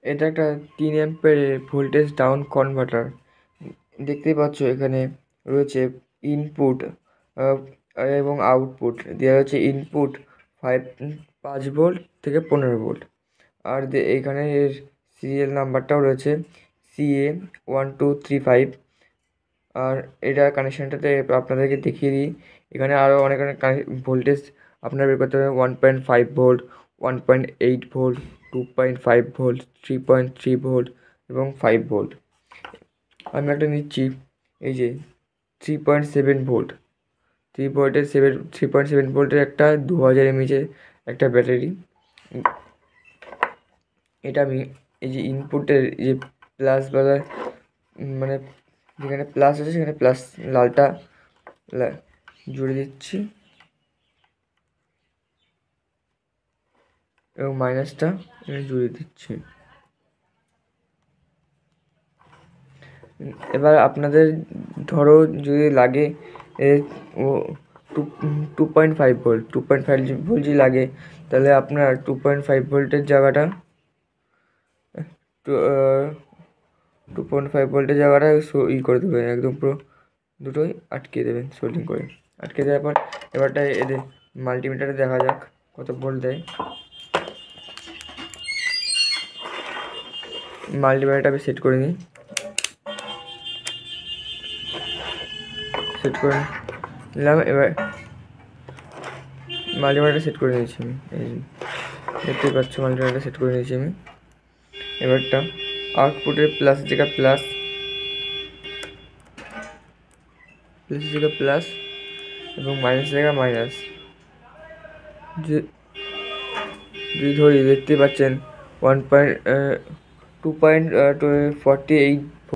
এটা একটা 3 অ্যাম্পের voltage down converter. দেখতেই পাচ্ছ এখানে রয়েছে ইনপুট এবং আউটপুট দেওয়া হচ্ছে। ইনপুট 5 ভোল্ট থেকে 15 ভোল্ট। আর এখানে এর সিরিয়াল নাম্বারটাও রয়েছে CA1235। আর এটা কানেকশানটাতে আপনাদেরকে দেখিয়ে দিই। এখানে আরও অনেক অনেক ভোল্টেজ আপনারা বের করতে হবে। 1.5 ভোল্ট, 1.8 ভোল্ট, 2.5 ভোল্ট, 3.3 ভোল্ট এবং 5 ভোল্ট। আমি একটা নিচ্ছি, এই যে 3.7 ভোল্ট। 3.7 ভোল্টের একটা 2000 mAh একটা ব্যাটারি। এটা আমি এই যে ইনপুটের যে প্লাস বালা মানে যেখানে প্লাস আছে সেখানে প্লাস লালটা জুড়ে দিচ্ছি এবং মাইনাসটা এখানে জুড়ে দিচ্ছি। এবার আপনাদের ধরো যদি লাগে ও 2.5 ভোল্ট, 2.5 ভোল্ট যদি লাগে, তাহলে আপনার 2.5 ভোল্টের জায়গাটা 2.5 ভোল্টের জায়গাটা করে দেবেন, একদম পুরো দুটোই আটকে দেবেন সোল্ডিং করে। আটকে দেওয়ার পর এবারটা এদের মাল্টিমিটারে দেখা যাক কত ভোল্ট দেয়। মাল্টিমিটারটা আমি সেট করে নিই। সেট করে নিলাম। এবার মাল্টিমিটারটা সেট করে নিয়েছি আমি, এই দেখতেই পাচ্ছ মাল্টিমিটারটা সেট করে নিয়েছি আমি। এবারটা আউটপুটের প্লাস জায়গা প্লাস, প্লাস জায়গা প্লাস এবং মাইনাস জায়গা মাইনাস যদি ধরি, দেখতে পাচ্ছেন 2.48